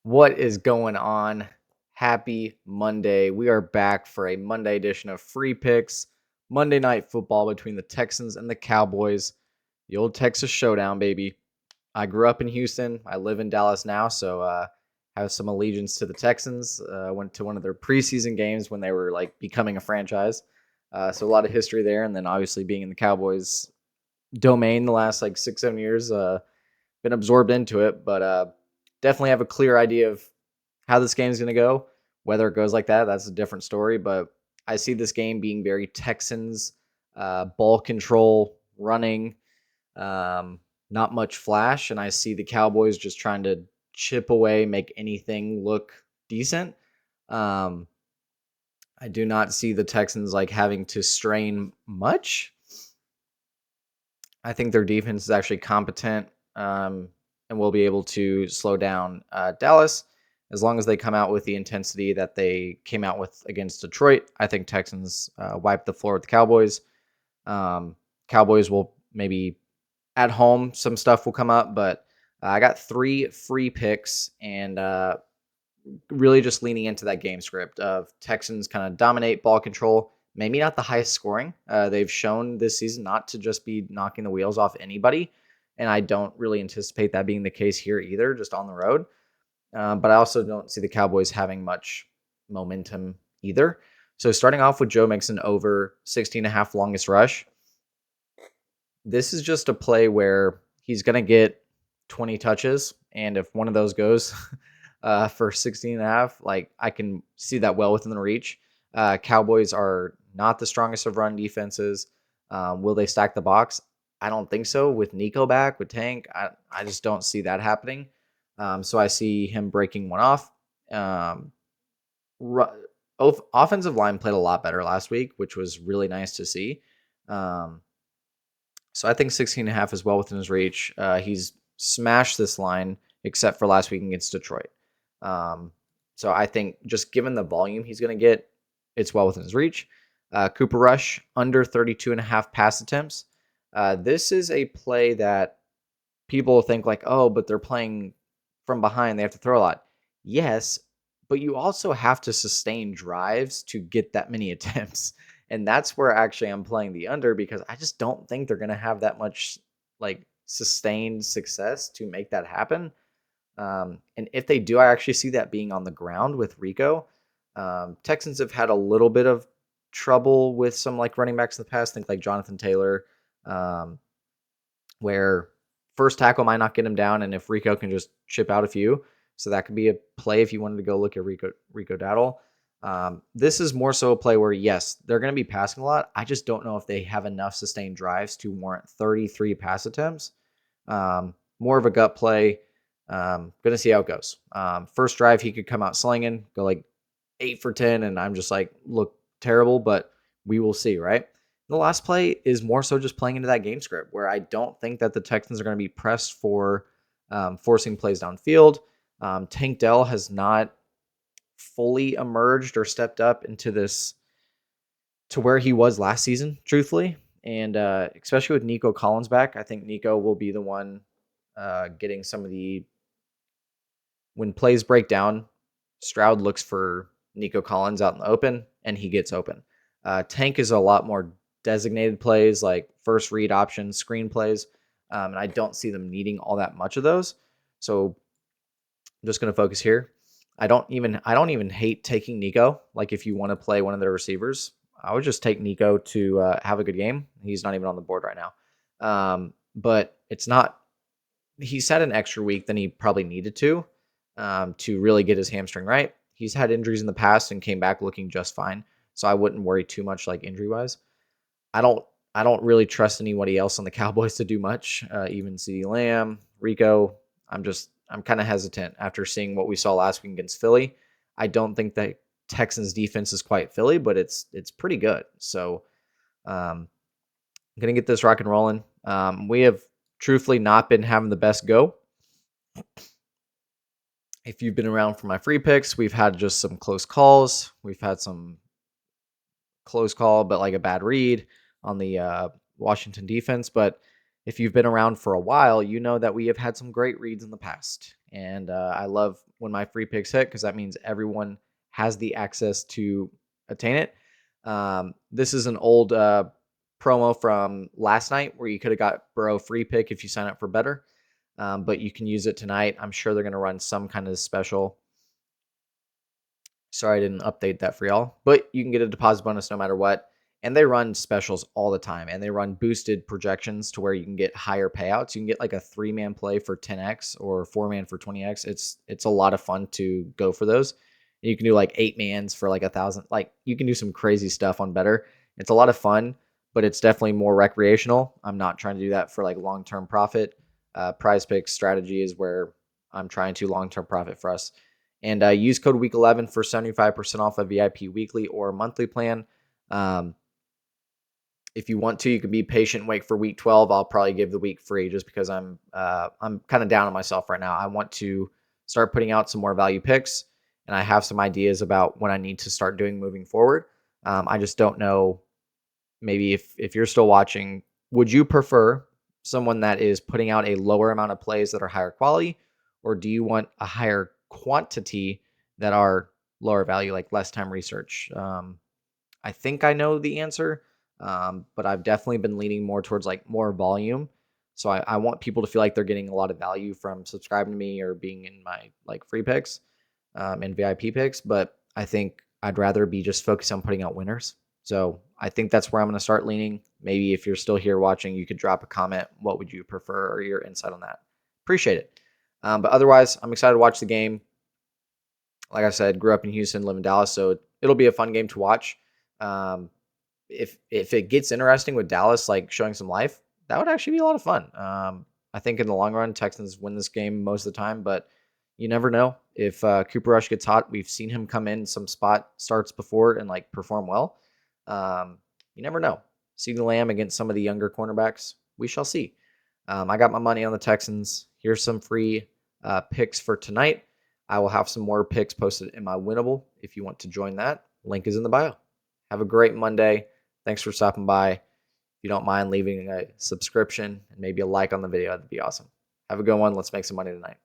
What is going on? Happy Monday. We are back for a Monday edition of Free Picks, Monday Night Football between the Texans and the Cowboys. The old Texas Showdown, baby. I grew up in Houston. I live in Dallas now, so have some allegiance to the Texans. Went to one of their preseason games when they were like becoming a franchise. So a lot of history there, and then obviously being in the Cowboys domain the last like 6, 7 years, been absorbed into it. But definitely have a clear idea of how this game is going to go. Whether it goes like that, that's a different story. But I see this game being very Texans, ball control, running, um, not much flash. And I see the Cowboys just trying to chip away, make anything look decent. Um, I do not see the Texans like having to strain much. I think their defense is actually competent and will be able to slow down Dallas as long as they come out with the intensity that they came out with against Detroit. I think Texans wipe the floor with the Cowboys. Cowboys will maybe at home, some stuff will come up, but I got 3 free picks and really just leaning into that game script of Texans kind of dominate ball control. Maybe not the highest scoring. They've shown this season not to just be knocking the wheels off anybody. And I don't really anticipate that being the case here either, just on the road. But I also don't see the Cowboys having much momentum either. So starting off with Joe Mixon over 16.5 longest rush. This is just a play where he's going to get 20 touches. And if one of those goes for 16.5, like I can see that well within the reach. Cowboys are not the strongest of run defenses. Will they stack the box? I don't think so. With Nico back, with Tank, I just don't see that happening. So I see him breaking one off. Ru- Offensive line played a lot better last week, which was really nice to see. Um, so I think 16.5 is well within his reach. He's smashed this line except for last week against Detroit. So I think just given the volume he's going to get, it's well within his reach. Cooper Rush, under 32.5 pass attempts. This is a play that people think like, oh, but they're playing from behind. They have to throw a lot. Yes, but you also have to sustain drives to get that many attempts. And that's where actually I'm playing the under because I just don't think they're going to have that much like sustained success to make that happen. And if they do, I actually see that being on the ground with Rico. Texans have had a little bit of trouble with some like running backs in the past. Think like Jonathan Taylor, um, where first tackle might not get him down, and if Rico can just chip out a few, so that could be a play if you wanted to go look at Rico Dowdle. This is more so a play where yes, they're going to be passing a lot. I just don't know if they have enough sustained drives to warrant 33 pass attempts. More of a gut play. Going to see how it goes. First drive, he could come out slinging, go like 8 for 10, and I'm just like, look terrible, but we will see, right? The last play is more so just playing into that game script where I don't think that the Texans are going to be pressed for forcing plays downfield. Tank Dell has not fully emerged or stepped up into this to where he was last season, truthfully. And especially with Nico Collins back, I think Nico will be the one getting some of the when plays break down. Stroud looks for Nico Collins out in the open, and he gets open. Tank is a lot more designated plays, like first read options, screen plays, and I don't see them needing all that much of those. So I'm just going to focus here. I don't even hate taking Nico. Like if you want to play one of their receivers, I would just take Nico to have a good game. He's not even on the board right now, but it's not. He's had an extra week than he probably needed to really get his hamstring right. He's had injuries in the past and came back looking just fine. So I wouldn't worry too much like injury wise. I don't I don't really trust anybody else on the Cowboys to do much. Even CeeDee Lamb, Rico. I'm kind of hesitant after seeing what we saw last week against Philly. I don't think that Texans defense is quite Philly, but it's pretty good. So I'm gonna get this rock and rolling. We have truthfully not been having the best go. If you've been around for my free picks, we've had just some close calls. We've had some close call, but like a bad read on the Washington defense. But if you've been around for a while, you know that we have had some great reads in the past. And I love when my free picks hit because that means everyone has the access to attain it. This is an old promo from last night where you could have got Burrow free pick if you sign up for better. But you can use it tonight. I'm sure they're going to run some kind of special. Sorry, I didn't update that for y'all. But you can get a deposit bonus no matter what. And they run specials all the time. And they run boosted projections to where you can get higher payouts. You can get like a 3-man play for 10x or 4-man for 20x. It's a lot of fun to go for those. And you can do like 8-mans for like 1,000. Like you can do some crazy stuff on better. It's a lot of fun, but it's definitely more recreational. I'm not trying to do that for like long-term profit. Prizepicks strategy is where I'm trying to long-term profit for us. And use code week11 for 75% off a VIP weekly or monthly plan. If you want to, you can be patient and wait for week 12. I'll probably give the week free just because I'm kind of down on myself right now. I want to start putting out some more value picks, and I have some ideas about what I need to start doing moving forward. I just don't know. Maybe if you're still watching, would you prefer someone that is putting out a lower amount of plays that are higher quality, or do you want a higher quantity that are lower value, like less time research? I think I know the answer, but I've definitely been leaning more towards like more volume. So I want people to feel like they're getting a lot of value from subscribing to me or being in my like free picks and VIP picks. But I think I'd rather be just focused on putting out winners. So I think that's where I'm going to start leaning. Maybe if you're still here watching, you could drop a comment. What would you prefer or your insight on that? Appreciate it. But otherwise, I'm excited to watch the game. Like I said, grew up in Houston, live in Dallas, so it'll be a fun game to watch. Um, if it gets interesting with Dallas, like showing some life, that would actually be a lot of fun. I think in the long run, Texans win this game most of the time, but you never know. If Cooper Rush gets hot, we've seen him come in some spot starts before and like perform well. You never know. CeeDee Lamb against some of the younger cornerbacks, we shall see. I got my money on the Texans. Here's some free picks for tonight. I will have some more picks posted in my Winnable if you want to join that. Link is in the bio. Have a great Monday. Thanks for stopping by. If you don't mind leaving a subscription and maybe a like on the video, that'd be awesome. Have a good one. Let's make some money tonight.